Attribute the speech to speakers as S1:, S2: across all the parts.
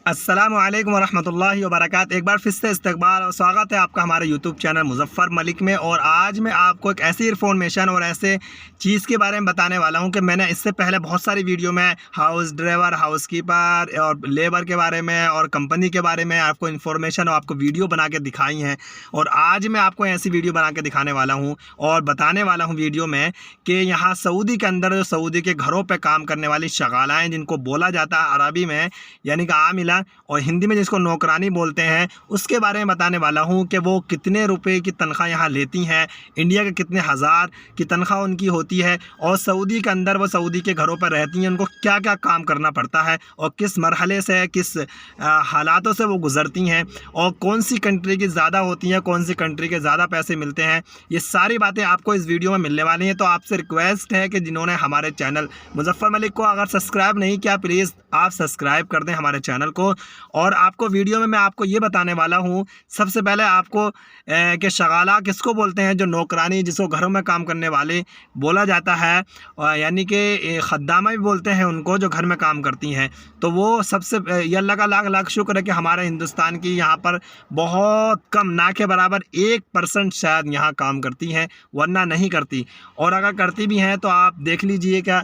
S1: अस्सलामु अलैकुम वरहमतुल्लाहि वबरकातुहू। एक बार फिर से इस्तकबाल और स्वागत है आपका हमारे यूट्यूब चैनल मुज़फ़्फ़र मलिक में। और आज मैं आपको एक ऐसी इन्फॉर्मेशन और ऐसे चीज़ के बारे में बताने वाला हूं कि मैंने इससे पहले बहुत सारी वीडियो में हाउस ड्राइवर, हाउस कीपर और लेबर के बारे में और कंपनी के बारे में आपको इन्फॉर्मेशन और आपको वीडियो बना के दिखाई हैं। और आज मैं आपको ऐसी वीडियो बना के दिखाने वाला हूँ और बताने वाला हूँ वीडियो में कि यहाँ सऊदी के अंदर जो सऊदी के घरों पर काम करने वाली शगालाएँ, जिनको बोला जाता है अरबी में यानी कि आमिला और हिंदी में जिसको नौकरानी बोलते हैं, उसके बारे में बताने वाला हूं कि वो कितने रुपए की तनख्वाह यहाँ लेती हैं, इंडिया के कितने हज़ार की तनख्वाह उनकी होती है, और सऊदी के अंदर वो सऊदी के घरों पर रहती हैं, उनको क्या क्या काम करना पड़ता है और किस मरहले से किस हालातों से वो गुज़रती हैं, और कौन सी कंट्री की ज़्यादा होती हैं, कौन सी कंट्री के ज़्यादा पैसे मिलते हैं। ये सारी बातें आपको इस वीडियो में मिलने वाली हैं। तो आपसे रिक्वेस्ट है कि जिन्होंने हमारे चैनल मुज़फ़्फ़र मलिक को अगर सब्सक्राइब नहीं किया, प्लीज़ आप सब्सक्राइब कर दें हमारे चैनल को। और आपको वीडियो में मैं आपको ये बताने वाला हूँ, सबसे पहले आपको कि शगाला किसको बोलते हैं, जो नौकरानी जिसको घरों में काम करने वाले बोला जाता है, यानी कि खद्दामा भी बोलते हैं उनको, जो घर में काम करती हैं। तो वो सबसे ये अल्लाह का लाख लाख शुक्र है कि हमारे हिंदुस्तान की यहाँ पर बहुत कम, ना के बराबर 1% शायद यहाँ काम करती हैं, वरना नहीं करती। और अगर करती भी हैं तो आप देख लीजिए क्या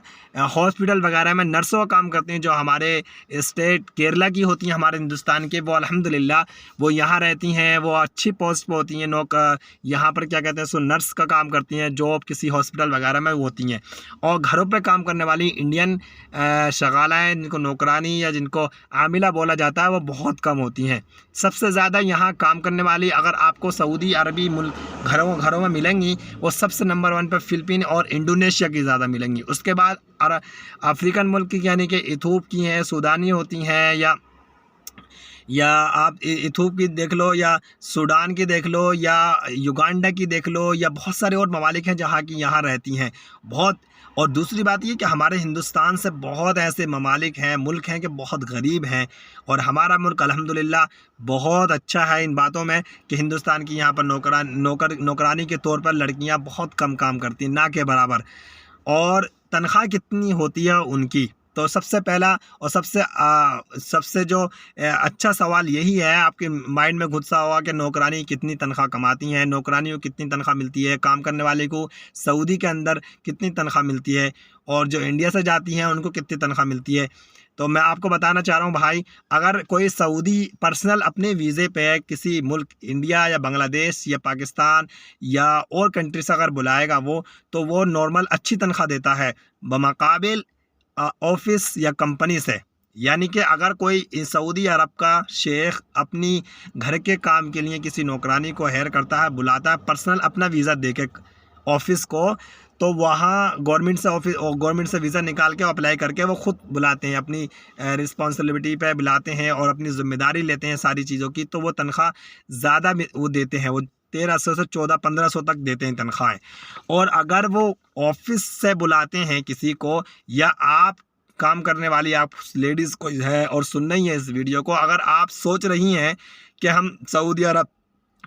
S1: हॉस्पिटल वगैरह में नर्सों का काम करती हैं, जो हमारे स्टेट केरला की होती हैं, हमारे हिंदुस्तान के, वो अल्हम्दुलिल्लाह वो यहाँ रहती हैं, वो अच्छी पोस्ट पे होती हैं। यहाँ पर क्या कहते हैं, सो नर्स का काम करती हैं, जॉब किसी हॉस्पिटल वगैरह में होती हैं। और घरों पे काम करने वाली इंडियन शगालाएँ, जिनको नौकरानी या जिनको आमिला बोला जाता है, वो बहुत कम होती हैं। सबसे ज़्यादा यहाँ काम करने वाली अगर आपको सऊदी अरबी मुल्क घरों में मिलेंगी, वो सबसे नंबर 1 पे फ़िलिपीन और इंडोनेशिया की ज़्यादा मिलेंगी। उसके बाद अफ्रीकन मुल्क की यानी कि इथोप की हैं, सूडानी होती हैं, या आप इथोप की देख लो, या सूडान की देख लो, या युगांडा की देख लो, या बहुत सारे और ममालिक हैं जहाँ की यहाँ रहती हैं बहुत। और दूसरी बात ये कि हमारे हिंदुस्तान से बहुत ऐसे ममालिक हैं, मुल्क हैं कि बहुत गरीब हैं, और हमारा मुल्क अल्हम्दुलिल्लाह बहुत अच्छा है इन बातों में कि हिंदुस्तान की यहाँ पर नौकरानी के तौर पर लड़कियाँ बहुत कम काम करती हैं, ना के बराबर। और तनख्वाह कितनी होती है उनकी, तो सबसे पहला और सबसे जो अच्छा सवाल यही है, आपके माइंड में घुसा होगा कि नौकरानी कितनी तनख्वाह कमाती हैं, नौकरानियों को कितनी तनख्वाह मिलती है, काम करने वाले को सऊदी के अंदर कितनी तनख्वाह मिलती है, और जो इंडिया से जाती हैं उनको कितनी तनख्वाह मिलती है। तो मैं आपको बताना चाह रहा हूँ भाई, अगर कोई सऊदी पर्सनल अपने वीज़े पे किसी मुल्क, इंडिया या बांग्लादेश या पाकिस्तान या और कंट्री से अगर बुलाएगा वो, तो वो नॉर्मल अच्छी तनख्वाह देता है बमुकाबिल ऑफिस या कंपनी से। यानी कि अगर कोई सऊदी अरब का शेख अपनी घर के काम के लिए किसी नौकरानी को हायर करता है, बुलाता है पर्सनल अपना वीज़ा दे के ऑफिस को, तो वहाँ गवर्नमेंट से वीज़ा निकाल के अप्लाई करके वो ख़ुद बुलाते हैं, अपनी रिस्पॉन्सिबिलिटी पे बुलाते हैं और अपनी ज़िम्मेदारी लेते हैं सारी चीज़ों की। तो वो तनख्वाह ज़्यादा वो देते हैं, वो 1300 से 1400-1500 तक देते हैं तनख्वाहें। और अगर वो ऑफिस से बुलाते हैं किसी को, या आप काम करने वाली आप लेडीज़ को है और सुनना ही है इस वीडियो को, अगर आप सोच रही हैं कि हम सऊदी अरब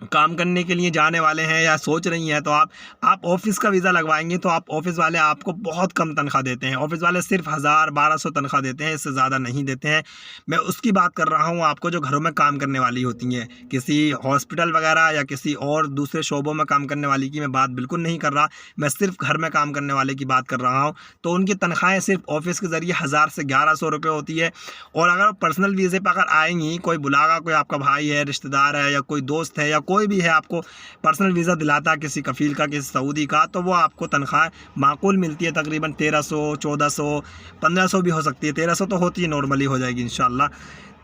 S1: काम करने के लिए जाने वाले हैं या सोच रही हैं, तो आप ऑफिस का वीज़ा लगवाएंगे तो आप ऑफिस वाले आपको बहुत कम तनख्वाह देते हैं। ऑफिस वाले सिर्फ 1000-1200 तनख्वाह देते हैं, इससे ज़्यादा नहीं देते हैं। मैं उसकी बात कर रहा हूँ आपको जो घरों में काम करने वाली होती हैं, किसी हॉस्पिटल वगैरह या किसी और दूसरे शोबों में काम करने वाली की मैं बात बिल्कुल नहीं कर रहा, मैं सिर्फ घर में काम करने वाले की बात कर रहा हूँ। तो उनकी तनख्वाहें सिर्फ ऑफिस के ज़रिए 1000 से 1100 रुपये होती है। और अगर पर्सनल वीज़े पर अगर आएंगी, कोई बुलागा, कोई आपका भाई है, रिश्तेदार है, या कोई दोस्त है, या कोई भी है आपको पर्सनल वीज़ा दिलाता किसी कफ़ील का, किसी सऊदी का, तो वो आपको तनख्वाह माकूल मिलती है, तकरीबन 1300, 1400, 1500 भी हो सकती है। 1300 तो होती है, नॉर्मली हो जाएगी इंशाल्लाह।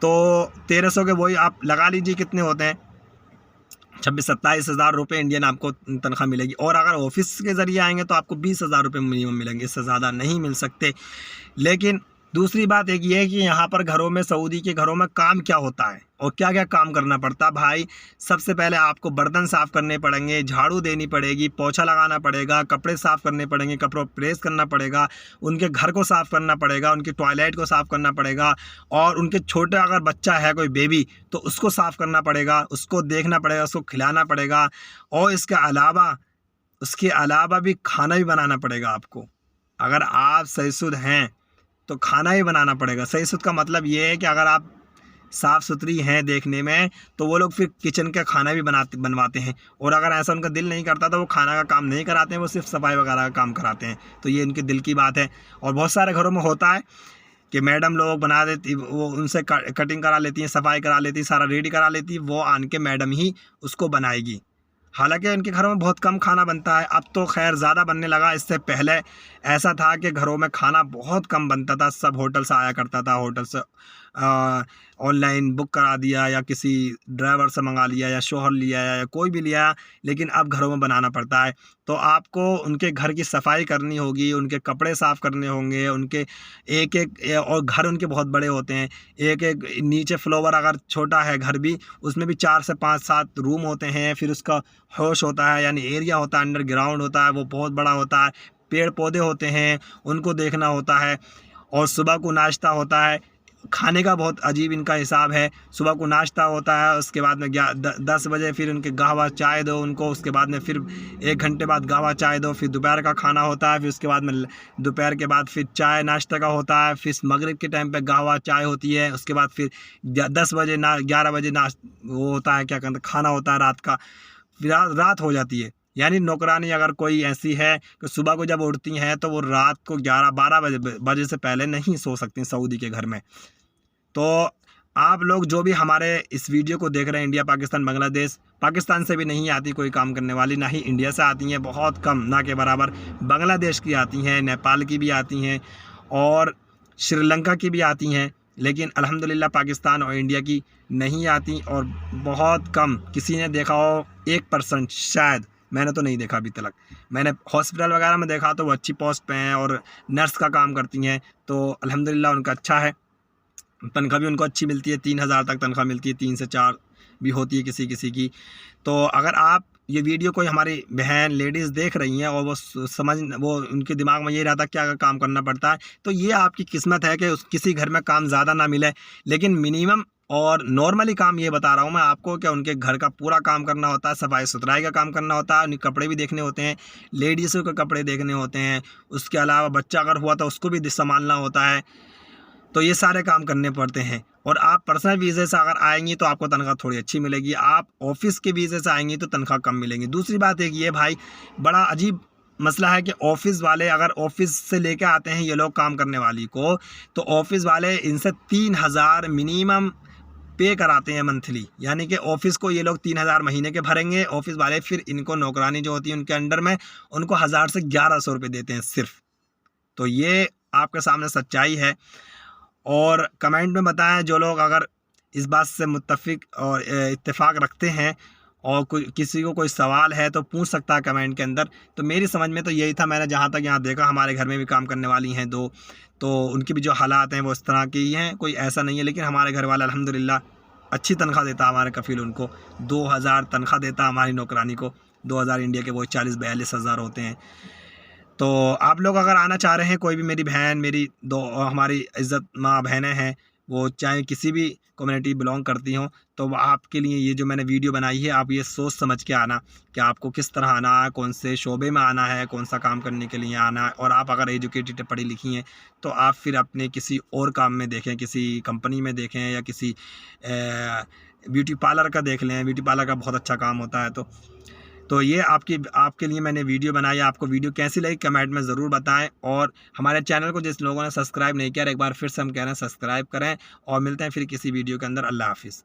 S1: तो 1300 के वही आप लगा लीजिए कितने होते हैं, 26-27 हज़ार रुपये इंडियन आपको तनख्वाह मिलेगी। और अगर ऑफिस के ज़रिए आएंगे तो आपको 20,000 रुपये मिनिमम मिलेंगे, इससे ज़्यादा नहीं मिल सकते। लेकिन दूसरी बात एक ये है कि यहाँ पर घरों में, सऊदी के घरों में काम क्या होता है और क्या क्या काम करना पड़ता है भाई। सबसे पहले आपको बर्तन साफ़ करने पड़ेंगे, झाड़ू देनी पड़ेगी, पोछा लगाना पड़ेगा, कपड़े साफ़ करने पड़ेंगे, कपड़ों प्रेस करना पड़ेगा, उनके घर को साफ़ करना पड़ेगा, उनके टॉयलेट को साफ़ करना पड़ेगा, और उनके छोटा अगर बच्चा है कोई बेबी तो उसको साफ़ करना पड़ेगा, उसको देखना पड़ेगा, उसको खिलाना पड़ेगा। और उसके अलावा भी खाना भी बनाना पड़ेगा आपको। अगर आप सहीशुद हैं तो खाना ही बनाना पड़ेगा। सहीशुद का मतलब ये है कि अगर आप साफ़ सुथरी हैं देखने में, तो वो लोग फिर किचन का खाना भी बनवाते हैं। और अगर ऐसा उनका दिल नहीं करता तो वो खाना का काम नहीं कराते हैं, वो सिर्फ सफाई वगैरह का काम कराते हैं। तो ये उनके दिल की बात है। और बहुत सारे घरों में होता है कि मैडम लोग बना देती, वो उनसे कटिंग करा लेती हैं, सफाई करा लेती हैं, सारा रेडी करा लेती है, वो आन के मैडम ही उसको बनाएगी। हालांकि उनके घरों में बहुत कम खाना बनता है, अब तो खैर ज़्यादा बनने लगा। इससे पहले ऐसा था कि घरों में खाना बहुत कम बनता था, सब होटल से आया करता था, होटल से ऑनलाइन बुक करा दिया या किसी ड्राइवर से मंगा लिया या शोहर लिया या कोई भी लिया, लेकिन अब घरों में बनाना पड़ता है। तो आपको उनके घर की सफाई करनी होगी, उनके कपड़े साफ़ करने होंगे, उनके एक एक और घर उनके बहुत बड़े होते हैं, एक एक नीचे फ्लोर अगर छोटा है घर भी, उसमें भी 4 से 5-7 रूम होते हैं। फिर उसका हौश होता है, यानी एरिया होता है, अंडरग्राउंड होता है, वो बहुत बड़ा होता है। पेड़ पौधे होते हैं, उनको देखना होता है। और सुबह को नाश्ता होता है, खाने का बहुत अजीब इनका हिसाब है। सुबह को नाश्ता होता है, उसके बाद में 10 बजे फिर उनके कहवा चाय दो उनको, उसके बाद में फिर 1 घंटे बाद कहवा चाय दो, फिर दोपहर का खाना होता है, फिर उसके बाद में दोपहर के बाद फिर चाय नाश्ता का होता है, फिर मगरिब के टाइम पे कहवा चाय होती है, उसके बाद फिर 10 बजे 11 बजे वो होता है, क्या कहते हैं, खाना होता है रात का। फिर रात हो जाती है। यानी नौकरानी अगर कोई ऐसी है कि सुबह को जब उठती हैं तो वो रात को 11-12 बजे से पहले नहीं सो सकती सऊदी के घर में। तो आप लोग जो भी हमारे इस वीडियो को देख रहे हैं, इंडिया, पाकिस्तान, बांग्लादेश, पाकिस्तान से भी नहीं आती कोई काम करने वाली, ना ही इंडिया से आती हैं, बहुत कम, ना के बराबर। बांग्लादेश की आती हैं, नेपाल की भी आती हैं और श्रीलंका की भी आती हैं, लेकिन अल्हम्दुलिल्लाह पाकिस्तान और इंडिया की नहीं आती। और बहुत कम, किसी ने देखा हो 1% शायद, मैंने तो नहीं देखा अभी तक। मैंने हॉस्पिटल वगैरह में देखा तो वो अच्छी पोस्ट पे हैं और नर्स का काम करती हैं, तो अल्हम्दुलिल्लाह उनका अच्छा है, तनख्वाह भी उनको अच्छी मिलती है। 3,000 तक तनख्वाह मिलती है, 3 से 4 भी होती है किसी किसी की। तो अगर आप ये वीडियो कोई हमारी बहन लेडीज़ देख रही हैं और वो उनके दिमाग में ये रहता है क्या काम करना पड़ता है, तो ये आपकी किस्मत है कि किसी घर में काम ज़्यादा ना मिले, लेकिन मिनिमम और नॉर्मली काम ये बता रहा हूँ मैं आपको कि उनके घर का पूरा काम करना होता है, सफाई सुथराई का काम करना होता है, उनके कपड़े भी देखने होते हैं, लेडीज़ों के कपड़े देखने होते हैं, उसके अलावा बच्चा अगर हुआ तो उसको भी संभालना होता है। तो ये सारे काम करने पड़ते हैं। और आप पर्सनल वीज़े से अगर आएंगी तो आपको तनख्वाह थोड़ी अच्छी मिलेगी, आप ऑफिस के वीज़े से आएंगी तो तनख्वाह कम मिलेगी। दूसरी बात एक ये भाई, बड़ा अजीब मसला है कि ऑफिस वाले अगर ऑफिस से लेके आते हैं ये लोग काम करने वाली को, तो ऑफिस वाले इनसे 3,000 मिनिमम पे कराते हैं मंथली, यानी कि ऑफिस को ये लोग 3,000 महीने के भरेंगे ऑफिस वाले, फिर इनको नौकरानी जो होती है उनके अंडर में उनको 1,000 से 1,100 रुपये देते हैं सिर्फ। तो ये आपके सामने सच्चाई है। और कमेंट में बताएं जो लोग अगर इस बात से मुत्तफिक और इत्तेफाक रखते हैं, और किसी को कोई सवाल है तो पूछ सकता है कमेंट के अंदर। तो मेरी समझ में तो यही था, मैंने जहाँ तक यहाँ देखा, हमारे घर में भी काम करने वाली हैं 2, तो उनकी भी जो हालात हैं वो इस तरह की ही हैं, कोई ऐसा नहीं है। लेकिन हमारे घर वाला अल्हम्दुलिल्लाह अच्छी तनख्वाह देता है, हमारे कफ़ील उनको 2,000 तनख्वाह देता है, हमारी नौकरानी को 2,000 इंडिया के वो 40-42 हज़ार होते हैं। तो आप लोग अगर आना चाह रहे हैं, कोई भी मेरी बहन, मेरी 2 हमारी इज़्ज़त माँ बहनें हैं, वो चाहे किसी भी कम्युनिटी बिलोंग करती हों, तो आपके लिए ये जो मैंने वीडियो बनाई है, आप ये सोच समझ के आना कि आपको किस तरह आना है, कौन से शोबे में आना है, कौन सा काम करने के लिए आना है। और आप अगर एजुकेटेड पढ़ी लिखी हैं तो आप फिर अपने किसी और काम में देखें, किसी कंपनी में देखें या किसी ब्यूटी पार्लर का देख लें, ब्यूटी पार्लर का बहुत अच्छा काम होता है। तो ये आपके लिए मैंने वीडियो बनाई। आपको वीडियो कैसी लगी कमेंट में ज़रूर बताएं। और हमारे चैनल को जिस लोगों ने सब्सक्राइब नहीं किया, एक बार फिर से हम कह रहे हैं सब्सक्राइब करें। और मिलते हैं फिर किसी वीडियो के अंदर। अल्लाह हाफिज़।